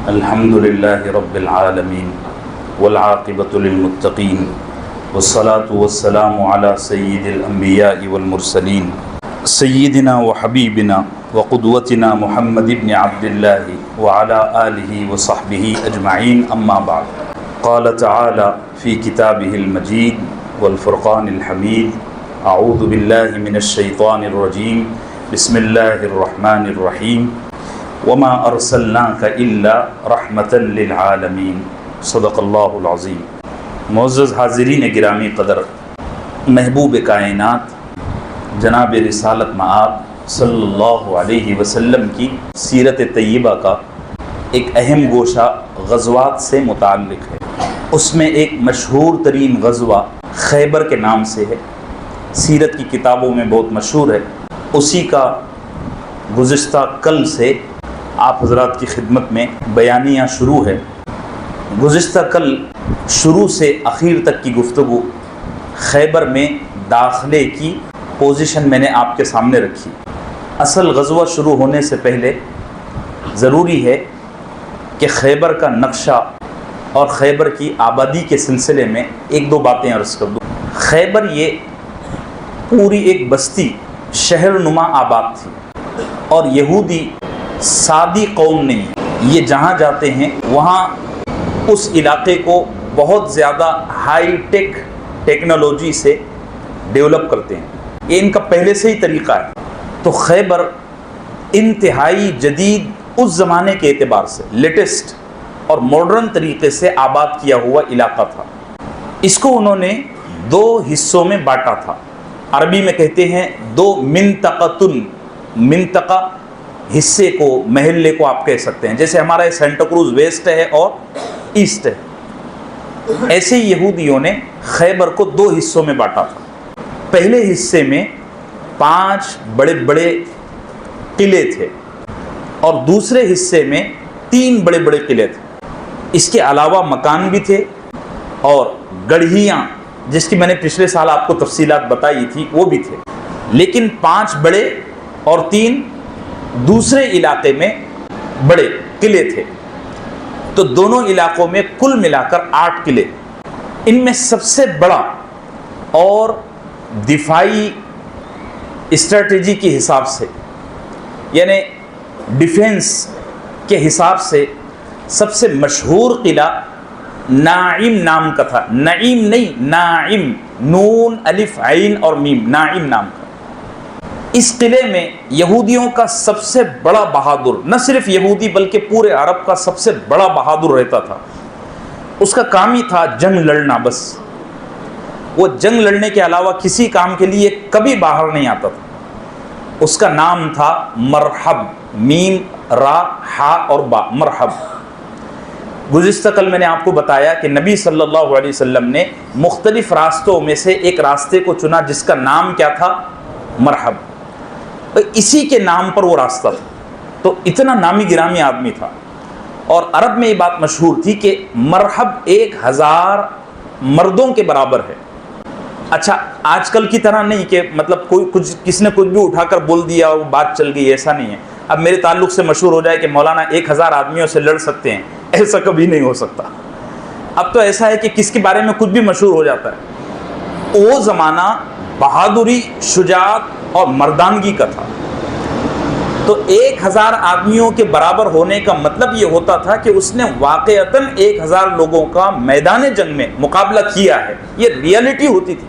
الحمد للہ رب العالمین والعاقبۃ للمتقین والصلاة والسلام علی سید الانبیاء والمرسلین سیدنا وحبیبنا وقدوتنا محمد بن عبد اللہ وعلی آلہ وصحبہ اجمعین اما بعد قال تعالی فی کتابہ المجید والفرقان الحمید اعوذ باللہ من الشیطان الرجیم بسم اللہ الرحمن الرحیم وما ارسلناک الا رحمتا للعالمین صدق اللہ العظیم۔ معزز حاضرین گرامی قدر، محبوب کائنات جناب رسالت مآب صلی اللہ علیہ وسلم کی سیرت طیبہ کا ایک اہم گوشہ غزوات سے متعلق ہے۔ اس میں ایک مشہور ترین غزوہ خیبر کے نام سے ہے، سیرت کی کتابوں میں بہت مشہور ہے۔ اسی کا گزشتہ کل سے آپ حضرات کی خدمت میں بیانیہ شروع ہے۔ گزشتہ کل شروع سے اخیر تک کی گفتگو خیبر میں داخلے کی پوزیشن میں نے آپ کے سامنے رکھی۔ اصل غزوہ شروع ہونے سے پہلے ضروری ہے کہ خیبر کا نقشہ اور خیبر کی آبادی کے سلسلے میں ایک دو باتیں عرض کر دوں۔ خیبر یہ پوری ایک بستی شہر نما آباد تھی، اور یہودی سادی قوم نہیں، یہ جہاں جاتے ہیں وہاں اس علاقے کو بہت زیادہ ہائی ٹیک ٹیکنالوجی سے ڈیولپ کرتے ہیں، یہ ان کا پہلے سے ہی طریقہ ہے۔ تو خیبر انتہائی جدید اس زمانے کے اعتبار سے لیٹسٹ اور ماڈرن طریقے سے آباد کیا ہوا علاقہ تھا۔ اس کو انہوں نے دو حصوں میں بانٹا تھا، عربی میں کہتے ہیں دو منطقہ حصے کو، محلے کو آپ کہہ سکتے ہیں، جیسے ہمارا سینٹا کروز ویسٹ ہے اور ایسٹ ہے، ایسے ہی یہودیوں نے خیبر کو دو حصوں میں بانٹا تھا۔ پہلے حصے میں 5 بڑے بڑے قلعے تھے، اور دوسرے حصے میں 3 بڑے بڑے قلعے تھے۔ اس کے علاوہ مکان بھی تھے اور گڑھیاں، جس کی میں نے پچھلے سال آپ کو تفصیلات بتائی تھی، وہ بھی تھے، لیکن 5 بڑے اور 3 دوسرے علاقے میں بڑے قلعے تھے۔ تو دونوں علاقوں میں کل ملا کر 8 قلعے۔ ان میں سب سے بڑا اور دفاعی اسٹریٹجی کے حساب سے، یعنی ڈیفنس کے حساب سے سب سے مشہور قلعہ ناعم نام کا تھا۔ نعیم نہیں، ناعم، نون الف عین اور میم، ناعم نام کا۔ اس قلعے میں یہودیوں کا سب سے بڑا بہادر، نہ صرف یہودی بلکہ پورے عرب کا سب سے بڑا بہادر رہتا تھا۔ اس کا کام ہی تھا جنگ لڑنا، بس وہ جنگ لڑنے کے علاوہ کسی کام کے لیے کبھی باہر نہیں آتا تھا۔ اس کا نام تھا مرحب، میم را ہا اور با، مرحب۔ گزشتہ کل میں نے آپ کو بتایا کہ نبی صلی اللہ علیہ وسلم نے مختلف راستوں میں سے ایک راستے کو چنا جس کا نام کیا تھا؟ مرحب۔ اسی کے نام پر وہ راستہ تھا، تو اتنا نامی گرامی آدمی تھا۔ اور عرب میں یہ بات مشہور تھی کہ مرحب 1000 مردوں کے برابر ہے۔ اچھا، آج کل کی طرح نہیں کہ مطلب کسی نے کچھ بھی اٹھا کر بول دیا اور بات چل گئی، ایسا نہیں ہے۔ اب میرے تعلق سے مشہور ہو جائے کہ مولانا 1000 آدمیوں سے لڑ سکتے ہیں، ایسا کبھی نہیں ہو سکتا۔ اب تو ایسا ہے کہ کس کے بارے میں کچھ بھی مشہور ہو جاتا ہے۔ وہ زمانہ بہادری، شجاعت اور مردانگی کا تھا۔ تو 1000 آدمیوں کے برابر ہونے کا مطلب یہ ہوتا تھا کہ اس نے واقعتاً 1000 لوگوں کا میدان جنگ میں مقابلہ کیا ہے، یہ ریالٹی ہوتی تھی۔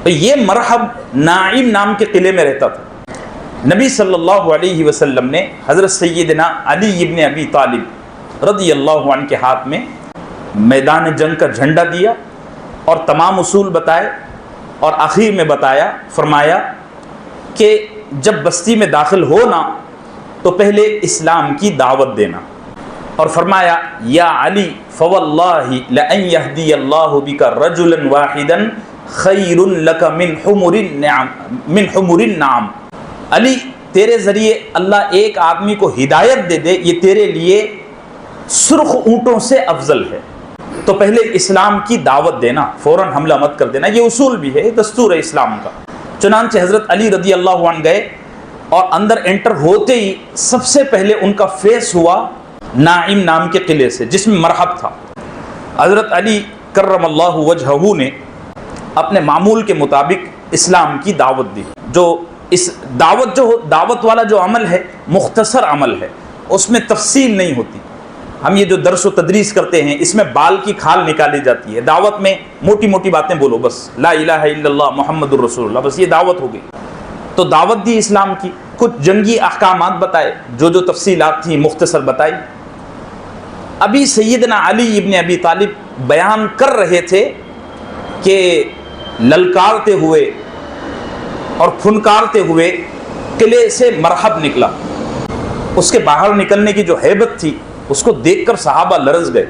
تو یہ مرحب ناعم نام کے قلعے میں رہتا تھا۔ نبی صلی اللہ علیہ وسلم نے حضرت سیدنا علی ابن ابی طالب رضی اللہ عنہ کے ہاتھ میں میدان جنگ کا جھنڈا دیا اور تمام اصول بتائے، اور آخر میں بتایا، فرمایا کہ جب بستی میں داخل ہونا تو پہلے اسلام کی دعوت دینا، اور فرمایا یا علی فواللہ لئن یہدی اللہ بک رجلا واحدا خیر لک من حمر النعم۔ علی، تیرے ذریعے اللہ ایک آدمی کو ہدایت دے دے، یہ تیرے لیے سرخ اونٹوں سے افضل ہے۔ تو پہلے اسلام کی دعوت دینا، فوراً حملہ مت کر دینا، یہ اصول بھی ہے، دستور ہے اسلام کا۔ چنانچہ حضرت علی رضی اللہ عنہ گئے اور اندر انٹر ہوتے ہی سب سے پہلے ان کا فیس ہوا نائم نام کے قلعے سے جس میں مرحب تھا۔ حضرت علی کرم اللہ وجہہ نے اپنے معمول کے مطابق اسلام کی دعوت دی۔ جو اس دعوت والا جو عمل ہے مختصر عمل ہے، اس میں تفصیل نہیں ہوتی۔ ہم یہ جو درس و تدریس کرتے ہیں اس میں بال کی کھال نکالی جاتی ہے۔ دعوت میں موٹی موٹی باتیں بولو، بس لا الہ الا اللہ محمد الرسول اللہ، بس یہ دعوت ہو گئی۔ تو دعوت دی اسلام کی، کچھ جنگی احکامات بتائے، جو تفصیلات تھیں مختصر بتائی۔ ابھی سیدنا علی ابن ابی طالب بیان کر رہے تھے کہ للکارتے ہوئے اور پھنکارتے ہوئے قلعے سے مرحب نکلا۔ اس کے باہر نکلنے کی جو ہیبت تھی اس کو دیکھ کر صحابہ لرز گئے،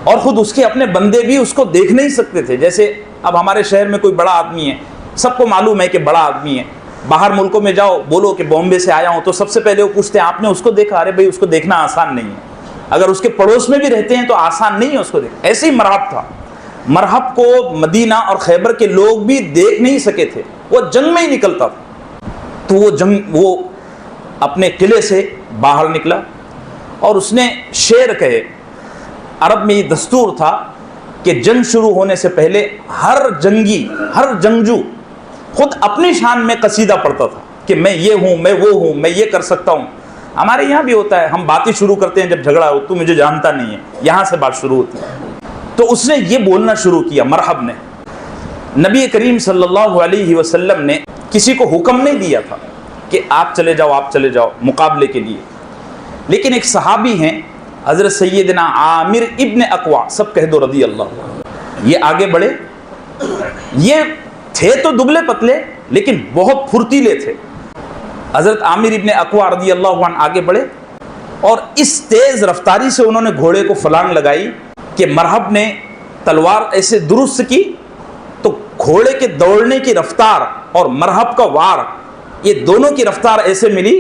اور خود اس کے اپنے بندے بھی اس کو دیکھ نہیں سکتے تھے۔ جیسے اب ہمارے شہر میں کوئی بڑا آدمی ہے، سب کو معلوم ہے کہ بڑا آدمی ہے، باہر ملکوں میں جاؤ بولو کہ بامبے سے آیا ہوں تو سب سے پہلے وہ پوچھتے ہیں آپ نے اس کو دیکھا؟ ارے بھائی اس کو دیکھنا آسان نہیں ہے، اگر اس کے پڑوس میں بھی رہتے ہیں تو آسان نہیں ہے اس کو دیکھنا۔ ایسے ہی مرحب تھا۔ مرحب کو مدینہ اور خیبر کے لوگ بھی دیکھ نہیں سکے تھے، وہ جنگ میں ہی نکلتا تھا۔ تو وہ اپنے قلعے سے باہر نکلا اور اس نے شعر کہے۔ عرب میں یہ دستور تھا کہ جنگ شروع ہونے سے پہلے ہر جنگجو خود اپنی شان میں قصیدہ پڑھتا تھا کہ میں یہ ہوں، میں وہ ہوں، میں یہ کر سکتا ہوں۔ ہمارے یہاں بھی ہوتا ہے، ہم باتیں شروع کرتے ہیں جب جھگڑا ہو، تو مجھے جانتا نہیں ہے، یہاں سے بات شروع ہوتی ہے۔ تو اس نے یہ بولنا شروع کیا، مرحب نے۔ نبی کریم صلی اللہ علیہ وسلم نے کسی کو حکم نہیں دیا تھا کہ آپ چلے جاؤ مقابلے کے لیے، لیکن ایک صحابی ہیں حضرت سیدنا عامر ابن اقوا، سب کہہ دو رضی اللہ عنہ، یہ آگے بڑھے۔ یہ تھے تو دبلے پتلے لیکن بہت پھرتیلے تھے۔ حضرت عامر ابن اقوا رضی اللہ عنہ آگے بڑھے اور اس تیز رفتاری سے انہوں نے گھوڑے کو فلانگ لگائی کہ مرحب نے تلوار ایسے درست کی تو گھوڑے کے دوڑنے کی رفتار اور مرحب کا وار، یہ دونوں کی رفتار ایسے ملی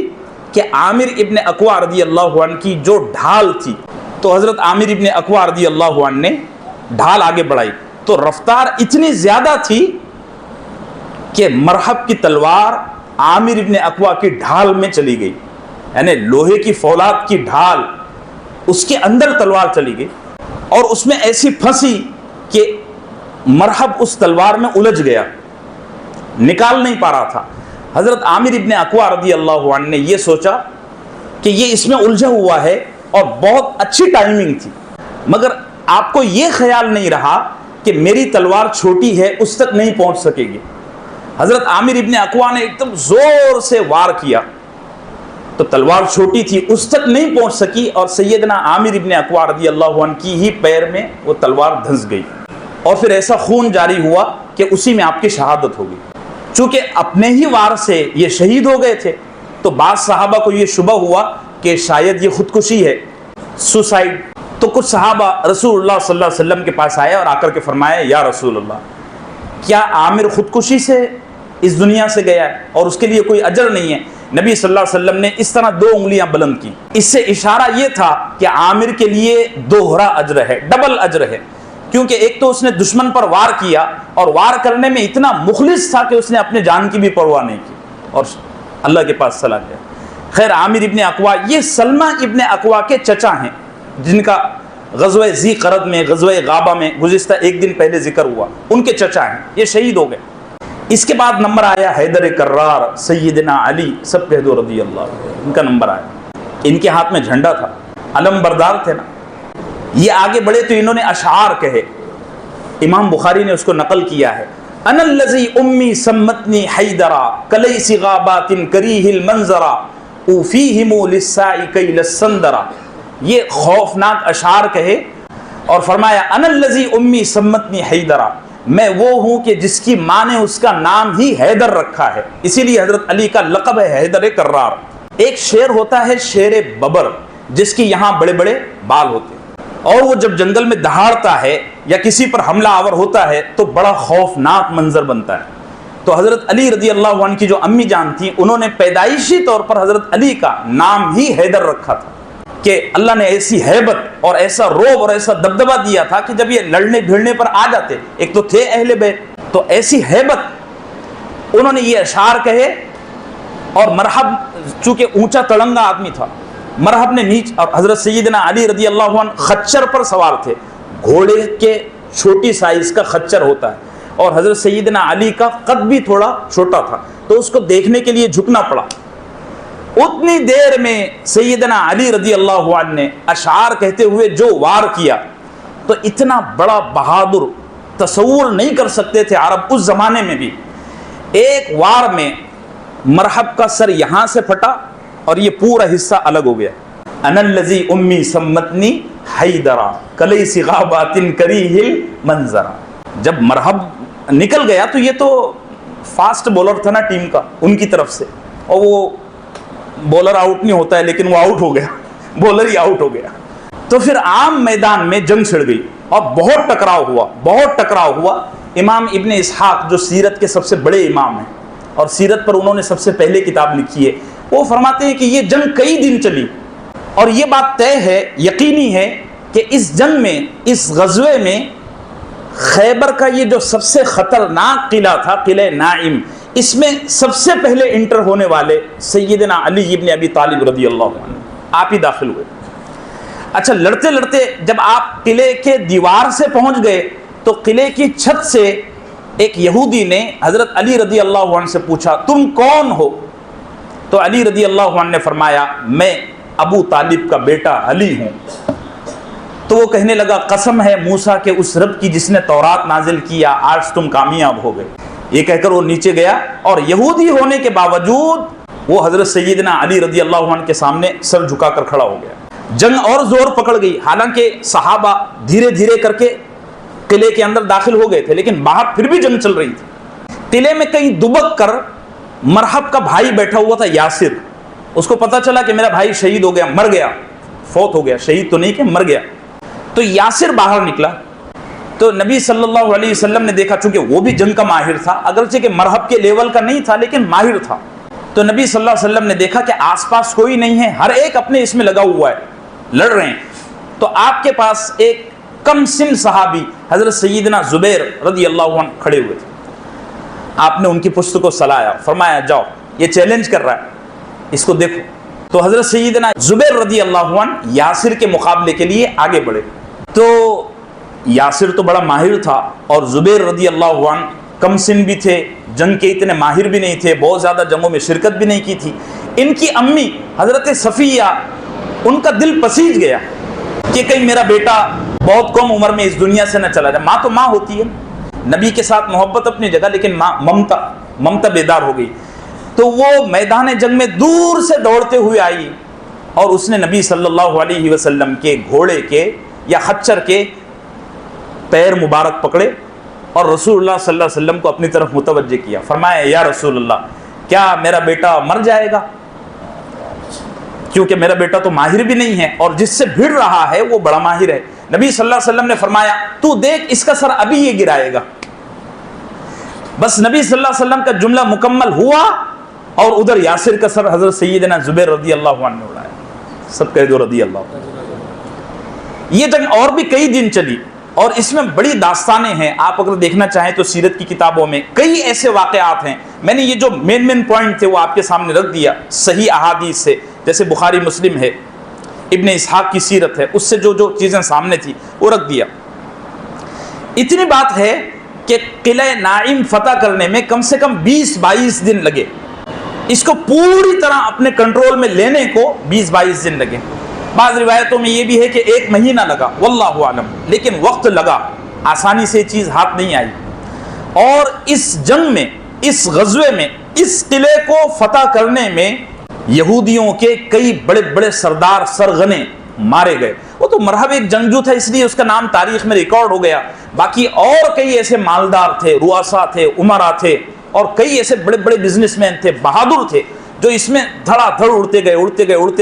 کہ عامر ابن اقوا رضی اللہ عنہ کی جو ڈھال تھی، تو حضرت عامر ابن اقوا رضی اللہ عنہ نے ڈھال آگے بڑھائی تو رفتار اتنی زیادہ تھی کہ مرحب کی تلوار عامر ابن اقوا کی ڈھال میں چلی گئی، یعنی لوہے کی فولاد کی ڈھال اس کے اندر تلوار چلی گئی اور اس میں ایسی پھنسی کہ مرحب اس تلوار میں الجھ گیا، نکال نہیں پا رہا تھا۔ حضرت عامر ابن اقوا رضی اللہ عنہ نے یہ سوچا کہ یہ اس میں الجھا ہوا ہے اور بہت اچھی ٹائمنگ تھی، مگر آپ کو یہ خیال نہیں رہا کہ میری تلوار چھوٹی ہے، اس تک نہیں پہنچ سکے گی۔ حضرت عامر ابن اقوا نے ایک دم زور سے وار کیا تو تلوار چھوٹی تھی، اس تک نہیں پہنچ سکی اور سیدنا عامر ابن اقوا رضی اللہ عنہ کی ہی پیر میں وہ تلوار دھنس گئی اور پھر ایسا خون جاری ہوا کہ اسی میں آپ کی شہادت ہو گئی۔ چونکہ اپنے ہی وار سے یہ شہید ہو گئے تھے تو بعض صحابہ کو یہ شبہ ہوا کہ شاید یہ خودکشی ہے، سوسائڈ۔ تو کچھ صحابہ رسول اللہ صلی اللہ علیہ وسلم کے پاس آئے اور آ کر کے فرمایا یا رسول اللہ، کیا عامر خودکشی سے اس دنیا سے گیا ہے اور اس کے لیے کوئی اجر نہیں ہے؟ نبی صلی اللہ علیہ وسلم نے اس طرح 2 انگلیاں بلند کی، اس سے اشارہ یہ تھا کہ عامر کے لیے دوہرا اجر ہے، ڈبل اجر ہے، کیونکہ ایک تو اس نے دشمن پر وار کیا اور وار کرنے میں اتنا مخلص تھا کہ اس نے اپنے جان کی بھی پرواہ نہیں کی اور اللہ کے پاس چلا گیا۔ خیر، عامر ابن اقوا یہ سلمہ ابن اقوا کے چچا ہیں، جن کا غزوہ ذی قرد میں، غزوہ غابہ میں گزشتہ ایک دن پہلے ذکر ہوا، ان کے چچا ہیں، یہ شہید ہو گئے۔ اس کے بعد نمبر آیا حیدر کرار سیدنا علی، سب کہہ دو رضی اللہ عنہ، ان کا نمبر آیا۔ ان کے ہاتھ میں جھنڈا تھا، علم بردار تھے نا۔ یہ آگے بڑھے تو انہوں نے اشعار کہے، امام بخاری نے اس کو نقل کیا ہے۔ انا الذی امی سمتنی حیدرا کلیس غابات کریہ المنظرا اوفیہم للسائی کیل السندرا۔ یہ خوفناک اشعار کہے اور فرمایا انا الذی امی سمتنی حیدرا، میں وہ ہوں کہ جس کی ماں نے اس کا نام ہی حیدر رکھا ہے، اسی لیے حضرت علی کا لقب ہے حیدر کرار۔ ایک شیر ہوتا ہے شیر ببر، جس کی یہاں بڑے بڑے بال ہوتے ہیں اور وہ جب جنگل میں دہاڑتا ہے یا کسی پر حملہ آور ہوتا ہے تو بڑا خوفناک منظر بنتا ہے۔ تو حضرت علی رضی اللہ عنہ کی جو امی جان تھیں، انہوں نے پیدائشی طور پر حضرت علی کا نام ہی حیدر رکھا تھا کہ اللہ نے ایسی ہیبت اور ایسا روب اور ایسا دبدبہ دیا تھا کہ جب یہ لڑنے بھیڑنے پر آ جاتے، ایک تو تھے اہل بیت، تو ایسی ہیبت، انہوں نے یہ اشعار کہے اور مرحب چونکہ اونچا تڑنگا آدمی تھا مرحب نے نیچ اور حضرت سیدنا علی رضی اللہ عنہ خچر پر سوار تھے، گھوڑے کے چھوٹی سائز کا خچر ہوتا ہے، اور حضرت سیدنا علی کا قد بھی تھوڑا چھوٹا تھا، تو اس کو دیکھنے کے لیے جھکنا پڑا۔ اتنی دیر میں سیدنا علی رضی اللہ عنہ نے اشعار کہتے ہوئے جو وار کیا، تو اتنا بڑا بہادر تصور نہیں کر سکتے تھے عرب اس زمانے میں بھی۔ ایک وار میں مرحب کا سر یہاں سے پھٹا اور یہ پورا حصہ الگ ہو گیا۔ انا الذی امی سمتنی حیدرا کلیس غابات کریہ المنظرا۔ جب مرحب نکل گیا تو یہ تو فاسٹ بولر تھا نا ٹیم کا، ان کی طرف سے، اور وہ بولر آؤٹ نہیں ہوتا ہے لیکن وہ آؤٹ ہو گیا، بولر ہی آؤٹ ہو گیا۔ تو پھر عام میدان میں جنگ چھڑ گئی اور بہت ٹکراؤ ہوا۔ امام ابن اسحاق جو سیرت کے سب سے بڑے امام ہیں اور سیرت پر انہوں نے سب سے پہلے کتاب لکھی ہے، وہ فرماتے ہیں کہ یہ جنگ کئی دن چلی، اور یہ بات طے ہے، یقینی ہے کہ اس جنگ میں، اس غزوے میں خیبر کا یہ جو سب سے خطرناک قلعہ تھا، قلعہ نائم، اس میں سب سے پہلے انٹر ہونے والے سیدنا علی ابن ابی طالب رضی اللہ عنہ، آپ ہی داخل ہوئے۔ اچھا، لڑتے لڑتے جب آپ قلعے کے دیوار سے پہنچ گئے تو قلعے کی چھت سے ایک یہودی نے حضرت علی رضی اللہ عنہ سے پوچھا، تم کون ہو؟ تو علی رضی اللہ عنہ نے فرمایا، میں ابو طالب کا بیٹا علی ہوں۔ تو وہ کہنے لگا، قسم ہے موسیٰ کے اس رب کی جس نے تورات نازل کیا، آج تم کامیاب ہو گئے۔ یہ کہہ کر وہ نیچے گیا، اور یہودی ہونے کے باوجود وہ حضرت سیدنا علی رضی اللہ عنہ کے سامنے سر جھکا کر کھڑا ہو گیا۔ جنگ اور زور پکڑ گئی، حالانکہ صحابہ دھیرے دھیرے کر کے قلعے کے اندر داخل ہو گئے تھے، لیکن باہر پھر بھی جنگ چل رہی تھی۔ قلعے میں کہیں دبک کر مرحب کا بھائی بیٹھا ہوا تھا، یاسر۔ اس کو پتا چلا کہ میرا بھائی شہید ہو گیا، مر گیا، فوت ہو گیا، شہید تو نہیں کہ مر گیا۔ تو یاسر باہر نکلا تو نبی صلی اللہ علیہ وسلم نے دیکھا، چونکہ وہ بھی جنگ کا ماہر تھا، اگرچہ کہ مرحب کے لیول کا نہیں تھا لیکن ماہر تھا، تو نبی صلی اللہ علیہ وسلم نے دیکھا کہ آس پاس کوئی نہیں ہے، ہر ایک اپنے اس میں لگا ہوا ہے، لڑ رہے ہیں۔ تو آپ کے پاس ایک کم سن صحابی حضرت سیدنا زبیر رضی اللہ عنہ کھڑے ہوئے تھے۔ آپ نے ان کی پشت کو سلایا، فرمایا جاؤ، یہ چیلنج کر رہا ہے، اس کو دیکھو۔ تو حضرت سیدنا زبیر رضی اللہ عنہ یاسر کے مقابلے کے لیے آگے بڑھے۔ تو یاسر تو بڑا ماہر تھا اور زبیر رضی اللہ عنہ کم سن بھی تھے، جنگ کے اتنے ماہر بھی نہیں تھے، بہت زیادہ جنگوں میں شرکت بھی نہیں کی تھی۔ ان کی امی حضرت صفیہ، ان کا دل پسیج گیا کہ کہیں میرا بیٹا بہت کم عمر میں اس دنیا سے نہ چلا جائے۔ ماں تو ماں ہوتی ہے، نبی کے ساتھ محبت اپنی جگہ، لیکن ماں ممتا بیدار ہو گئی۔ تو وہ میدان جنگ میں دور سے دوڑتے ہوئے آئی اور اس نے نبی صلی اللہ علیہ وسلم کے گھوڑے کے یا خچر کے پیر مبارک پکڑے اور رسول اللہ صلی اللہ علیہ وسلم کو اپنی طرف متوجہ کیا۔ فرمایا، یا رسول اللہ، کیا میرا بیٹا مر جائے گا؟ کیونکہ میرا بیٹا تو ماہر بھی نہیں ہے اور جس سے بھیڑ رہا ہے وہ بڑا ماہر ہے۔ نبی صلی اللہ علیہ وسلم نے فرمایا، تو دیکھ اس کا سر ابھی یہ گرائے گا۔ بس نبی صلی اللہ علیہ وسلم کا جملہ مکمل ہوا اور ادھر یاسر کا سر حضرت سیدنا زبیر رضی اللہ عنہ نے اڑایا۔ سب کہہ دو رضی اللہ عنہ۔ یہ جنگ اور بھی کئی دن چلی اور اس میں بڑی داستانیں ہیں، آپ اگر دیکھنا چاہیں تو سیرت کی کتابوں میں کئی ایسے واقعات ہیں۔ میں نے یہ جو مین پوائنٹ تھے وہ آپ کے سامنے رکھ دیا صحیح احادیث سے، جیسے بخاری مسلم ہے، ابن اسحاق کی سیرت ہے، اس سے جو چیزیں سامنے تھی وہ رکھ دیا۔ اتنی بات ہے کہ قلعہ نائم فتح کرنے میں کم سے کم 20-22 دن لگے، اس کو پوری طرح اپنے کنٹرول میں لینے کو 20-22 دن لگے۔ بعض روایتوں میں یہ بھی ہے کہ 1 مہینہ لگا، واللہ عالم، لیکن وقت لگا، آسانی سے چیز ہاتھ نہیں آئی۔ اور اس جنگ میں، اس غزوے میں، اس قلعے کو فتح کرنے میں یہودیوں کے کئی بڑے بڑے سردار سرغنے مارے گئے۔ وہ تو مرحب ایک جنگجو تھا اس لیے اس کا نام تاریخ میں ریکارڈ ہو گیا، باقی اور کئی ایسے مالدار تھے، رؤسا تھے، عمرا تھے، اور کئی ایسے بڑے بڑے بزنس مین تھے، بہادر تھے، جو اس میں دھڑا دھڑ اڑتے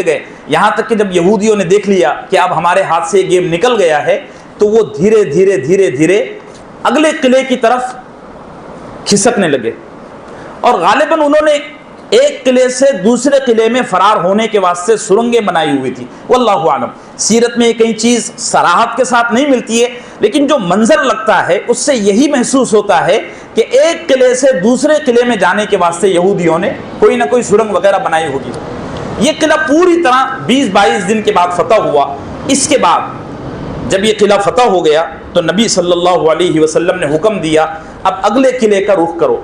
گئے، یہاں تک کہ جب یہودیوں نے دیکھ لیا کہ اب ہمارے ہاتھ سے یہ گیم نکل گیا ہے تو وہ دھیرے دھیرے اگلے قلعے کی طرف کھسکنے لگے، اور غالباً انہوں نے ایک قلعے سے دوسرے قلعے میں فرار ہونے کے واسطے سرنگیں بنائی ہوئی تھی، واللہ عالم۔ سیرت میں کئی چیز صراحت کے ساتھ نہیں ملتی ہے، لیکن جو منظر لگتا ہے اس سے یہی محسوس ہوتا ہے کہ ایک قلعے سے دوسرے قلعے میں جانے کے واسطے یہودیوں نے کوئی نہ کوئی سرنگ وغیرہ بنائی ہوگی۔ یہ قلعہ پوری طرح 20-22 دن کے بعد فتح ہوا۔ اس کے بعد جب یہ قلعہ فتح ہو گیا تو نبی صلی اللہ علیہ وسلم نے حکم دیا اب اگلے قلعے کا رخ کرو۔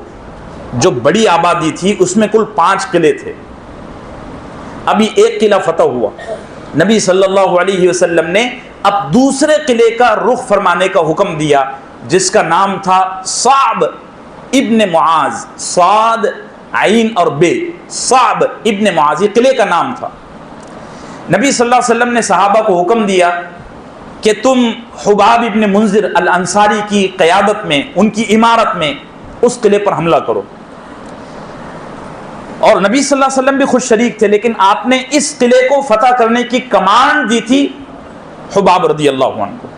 جو بڑی آبادی تھی اس میں کل 5 قلعے تھے، ابھی ایک قلعہ فتح ہوا، نبی صلی اللہ علیہ وسلم نے اب دوسرے قلعے کا رخ فرمانے کا حکم دیا، جس کا نام تھا صعب ابن معاذ، صاد عین اور بے، صعب ابن معاذ، یہ قلعے کا نام تھا۔ نبی صلی اللہ علیہ وسلم نے صحابہ کو حکم دیا کہ تم حباب ابن منذر الانصاری کی قیادت میں، ان کی امارت میں اس قلعے پر حملہ کرو، اور نبی صلی اللہ علیہ وسلم بھی خود شریک تھے، لیکن آپ نے اس قلعے کو فتح کرنے کی کمانڈ دی تھی حباب رضی اللہ عنہ کو۔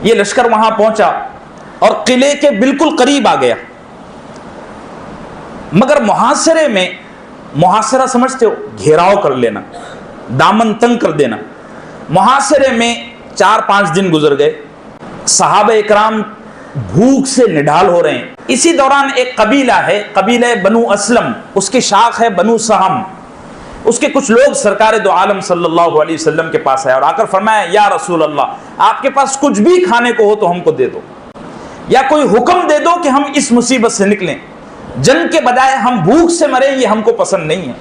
یہ لشکر وہاں پہنچا اور قلعے کے بالکل قریب آ گیا، مگر محاصرے میں، محاصرہ سمجھتے ہو، گھیراؤ کر لینا، دامن تنگ کر دینا، محاصرے میں 4-5 دن گزر گئے، صحابہ اکرام بھوک سے نڈھال ہو رہے ہیں۔ اسی دوران ایک قبیلہ ہے، قبیلہ بنو اسلم، اس کی شاخ ہے بنو سہم، اس کے کچھ لوگ سرکار دو عالم صلی اللہ علیہ وسلم کے پاس آئے اور آ کر فرمایا یا رسول اللہ، آپ کے پاس کچھ بھی کھانے کو ہو تو ہم کو دے دو، یا کوئی حکم دے دو کہ ہم اس مصیبت سے نکلیں، جنگ کے بجائے ہم بھوک سے مریں یہ ہم کو پسند نہیں ہے۔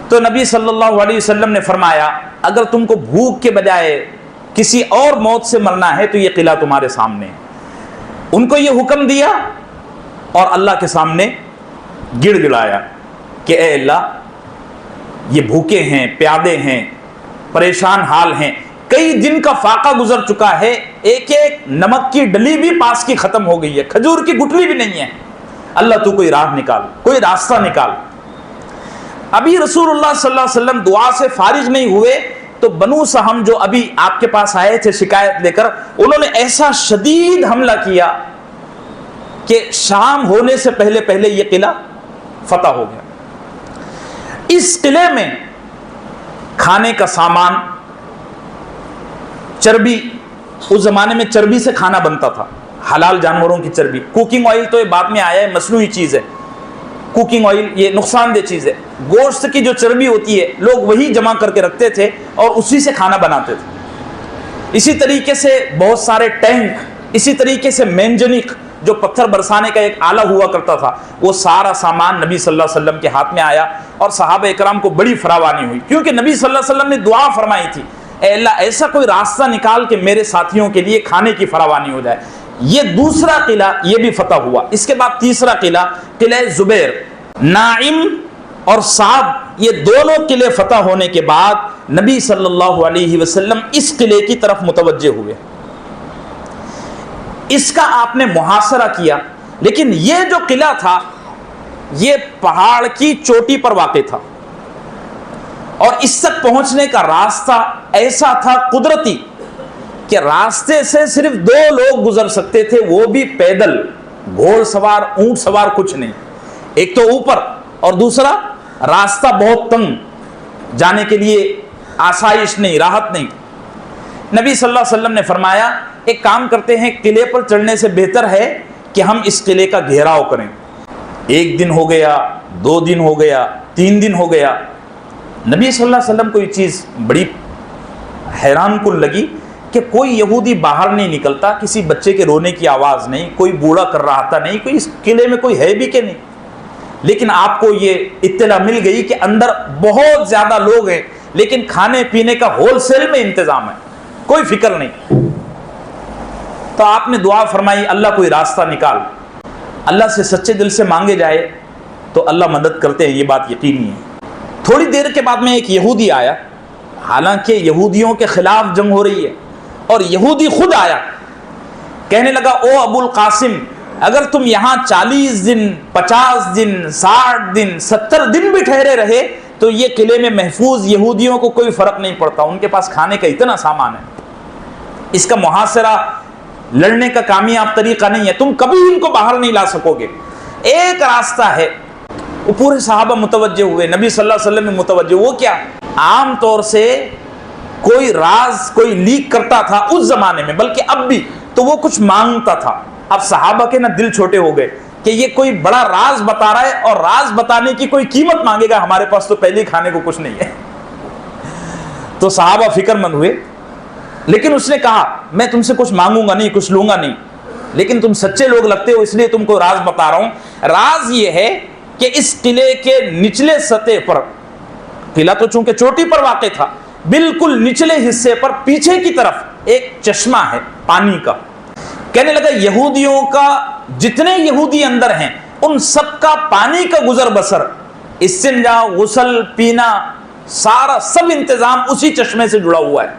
تو نبی صلی اللہ علیہ وسلم نے فرمایا اگر تم کو بھوک کے بجائے کسی اور موت سے مرنا ہے تو یہ قلعہ تمہارے سامنے ہے۔ ان کو یہ حکم دیا اور اللہ کے سامنے گڑ گڑایا کہ اے اللہ، یہ بھوکے ہیں، پیادے ہیں، پریشان حال ہیں، کئی دن کا فاقہ گزر چکا ہے، ایک ایک نمک کی ڈلی بھی پاس کی ختم ہو گئی ہے، کھجور کی گٹلی بھی نہیں ہے، اللہ تو کوئی راہ نکال، کوئی راستہ نکال۔ ابھی رسول اللہ صلی اللہ علیہ وسلم دعا سے فارغ نہیں ہوئے تو بنو سہم جو ابھی آپ کے پاس آئے تھے شکایت لے کر، انہوں نے ایسا شدید حملہ کیا کہ شام ہونے سے پہلے پہلے یہ قلعہ فتح ہو گیا۔ اس قلعے میں کھانے کا سامان، چربی، اس زمانے میں چربی سے کھانا بنتا تھا، حلال جانوروں کی چربی، کوکنگ آئل تو یہ بعد میں آیا ہے، مصنوعی چیز ہے، کوکنگ آئل یہ نقصان دہ چیز ہے، گوشت کی جو چربی ہوتی ہے لوگ وہی جمع کر کے رکھتے تھے اور اسی سے کھانا بناتے تھے۔ اسی طریقے سے بہت سارے ٹینک، اسی طریقے سے مینجنک جو پتھر برسانے کا ایک آلہ ہوا کرتا تھا، وہ سارا سامان نبی صلی اللہ علیہ وسلم کے ہاتھ میں آیا اور صحابہ اکرام کو بڑی فراوانی ہوئی، کیونکہ نبی صلی اللہ علیہ وسلم نے دعا فرمائی تھی اے اللہ ایسا کوئی راستہ نکال کہ میرے ساتھیوں کے لیے کھانے کی فراوانی ہو جائے۔ یہ دوسرا قلعہ یہ بھی فتح ہوا۔ اس کے بعد تیسرا قلعہ، قلعہ زبیر، نائم اور صعب، یہ دونوں قلعے فتح ہونے کے بعد نبی صلی اللہ علیہ وسلم اس قلعے کی طرف متوجہ ہوئے، اس کا آپ نے محاصرہ کیا۔ لیکن یہ جو قلعہ تھا یہ پہاڑ کی چوٹی پر واقع تھا اور اس تک پہنچنے کا راستہ ایسا تھا قدرتی کہ راستے سے صرف 2 لوگ گزر سکتے تھے، وہ بھی پیدل، گھوڑ سوار، اونٹ سوار کچھ نہیں، ایک تو اوپر اور دوسرا راستہ بہت تنگ، جانے کے لیے آسائش نہیں، راحت نہیں۔ نبی صلی اللہ علیہ وسلم نے فرمایا ایک کام کرتے ہیں، قلعے پر چڑھنے سے بہتر ہے کہ ہم اس قلعے کا گھیراؤ کریں۔ 1 دن ہو گیا، 2 دن ہو گیا، 3 دن ہو گیا، نبی صلی اللہ علیہ وسلم کو یہ چیز بڑی حیران کن لگی کہ کوئی یہودی باہر نہیں نکلتا، کسی بچے کے رونے کی آواز نہیں، کوئی بوڑھا کر رہا تھا نہیں، کوئی اس قلعے میں کوئی ہے بھی کہ نہیں۔ لیکن آپ کو یہ اطلاع مل گئی کہ اندر بہت زیادہ لوگ ہیں لیکن کھانے پینے کا ہول سیل میں انتظام ہے، کوئی فکر نہیں۔ تو آپ نے دعا فرمائی اللہ کوئی راستہ نکال۔ اللہ سے سچے دل سے مانگے جائے تو اللہ مدد کرتے ہیں، یہ بات یقینی ہے۔ تھوڑی دیر کے بعد میں ایک یہودی آیا، حالانکہ یہودیوں کے خلاف جنگ ہو رہی ہے، اور یہودی خود آیا، کہنے لگا او ابو القاسم، اگر تم یہاں 40 دن 50 دن 60 دن 70 دن بھی ٹھہرے رہے تو یہ قلعے میں محفوظ، یہودیوں کو کوئی فرق نہیں پڑتا، ان کے پاس کھانے کا اتنا سامان ہے، اس کا محاصرہ لڑنے کا کامیاب طریقہ نہیں ہے، تم کبھی ان کو باہر نہیں لا سکو گے، ایک راستہ ہے۔ وہ پورے صحابہ متوجہ ہوئے، نبی صلی اللہ علیہ وسلم میں متوجہ، وہ کیا؟ عام طور سے کوئی راز کوئی لیک کرتا تھا اس زمانے میں، بلکہ اب بھی، تو وہ کچھ مانگتا تھا۔ اب صحابہ کے نا دل چھوٹے ہو گئے کہ یہ کوئی بڑا راز بتا رہا ہے اور راز بتانے کی کوئی قیمت مانگے گا، ہمارے پاس تو پہلے ہی کھانے کو کچھ نہیں ہے۔ تو صحابہ فکر مند ہوئے، لیکن اس نے کہا میں تم سے کچھ مانگوں گا نہیں، کچھ لوں گا نہیں، لیکن تم سچے لوگ لگتے ہو اس لیے تم کو راز بتا رہا ہوں۔ راز یہ ہے کہ اس قلعے کے نچلے سطح پر، قلعہ تو چونکہ چوٹی پر واقع تھا، بالکل نچلے حصے پر پیچھے کی طرف ایک چشمہ ہے پانی کا۔ کہنے لگا یہودیوں کا جتنے یہودی اندر ہیں ان سب کا پانی کا گزر بسر، استنجا، غسل، پینا، سارا سب انتظام اسی چشمے سے جڑا ہوا ہے۔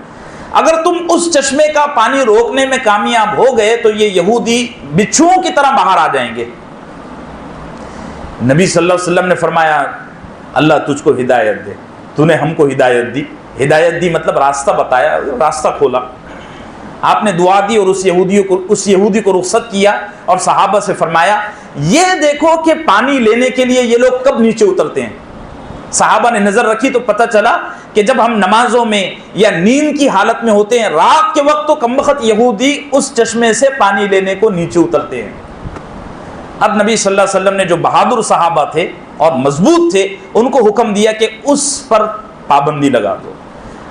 اگر تم اس چشمے کا پانی روکنے میں کامیاب ہو گئے تو یہ یہودی بچھوؤں کی طرح باہر آ جائیں گے۔ نبی صلی اللہ علیہ وسلم نے فرمایا اللہ تجھ کو ہدایت دے، تو نے ہم کو ہدایت دی۔ ہدایت دی مطلب راستہ بتایا، راستہ کھولا۔ آپ نے دعا دی اور اس یہودی کو رخصت کیا اور صحابہ سے فرمایا یہ دیکھو کہ پانی لینے کے لیے یہ لوگ کب نیچے اترتے ہیں۔ صحابہ نے نظر رکھی تو پتہ چلا کہ جب ہم نمازوں میں یا نیند کی حالت میں ہوتے ہیں رات کے وقت تو کمبخت یہودی اس چشمے سے پانی لینے کو نیچے اترتے ہیں۔ اب نبی صلی اللہ علیہ وسلم نے جو بہادر صحابہ تھے اور مضبوط تھے ان کو حکم دیا کہ اس پر پابندی لگا دو۔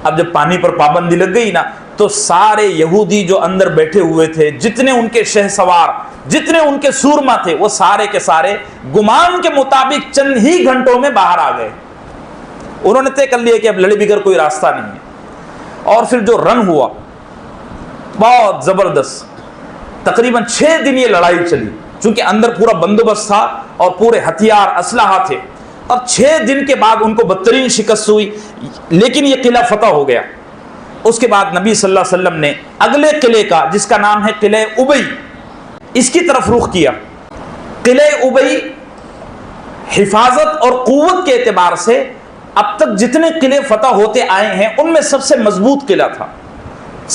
اب جب پانی پر پابندی لگ گئی نا تو سارے یہودی جو اندر بیٹھے ہوئے تھے، جتنے ان کے شہ سوار، جتنے ان کے سورما تھے، وہ سارے کے سارے گمان کے مطابق چند ہی گھنٹوں میں باہر آ گئے۔ انہوں نے طے کر لیا کہ اب لڑے بغیر کوئی راستہ نہیں ہے۔ اور پھر جو رن ہوا بہت زبردست، تقریباً 6 دن یہ لڑائی چلی، چونکہ اندر پورا بندوبست تھا اور پورے ہتھیار اسلحہ تھے، اور 6 دن کے بعد ان کو بدترین شکست ہوئی، لیکن یہ قلعہ فتح ہو گیا۔ اس کے بعد نبی صلی اللہ علیہ وسلم نے اگلے قلعے کا جس کا نام ہے قلعہ ابئی، اس کی طرف رخ کیا۔ قلعہ ابئی حفاظت اور قوت کے اعتبار سے اب تک جتنے قلعے فتح ہوتے آئے ہیں ان میں سب سے مضبوط قلعہ تھا۔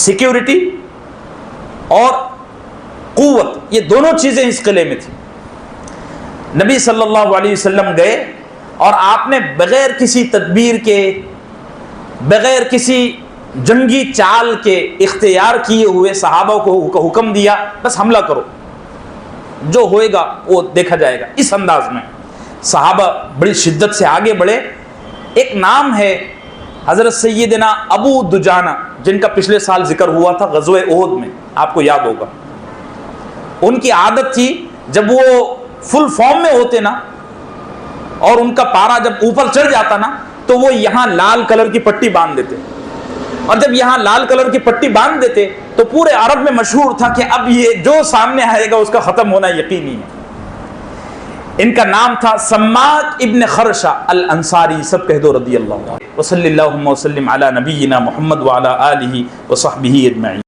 سیکیورٹی اور قوت، یہ دونوں چیزیں اس قلعے میں تھیں۔ نبی صلی اللہ علیہ وسلم گئے اور آپ نے بغیر کسی تدبیر کے، بغیر کسی جنگی چال کے اختیار کیے ہوئے صحابہ کو حکم دیا بس حملہ کرو، جو ہوئے گا وہ دیکھا جائے گا۔ اس انداز میں صحابہ بڑی شدت سے آگے بڑھے۔ ایک نام ہے حضرت سیدنا ابو دجانہ، جن کا پچھلے سال ذکر ہوا تھا غزوہ احد میں، آپ کو یاد ہوگا۔ ان کی عادت تھی جب وہ فل فارم میں ہوتے نا اور ان کا پارا جب اوپر چڑھ جاتا نا تو وہ یہاں لال کلر کی پٹی باندھ دیتے، اور جب یہاں لال کلر کی پٹی باندھ دیتے تو پورے عرب میں مشہور تھا کہ اب یہ جو سامنے آئے گا اس کا ختم ہونا یقینی ہے۔ ان کا نام تھا سماک ابن خرشہ الانصاری، سب کہہ دو رضی اللہ عنہ۔ وصلی اللہ وسلم علی نبینا محمد وعلی آلہ وصحبہ اجمعین۔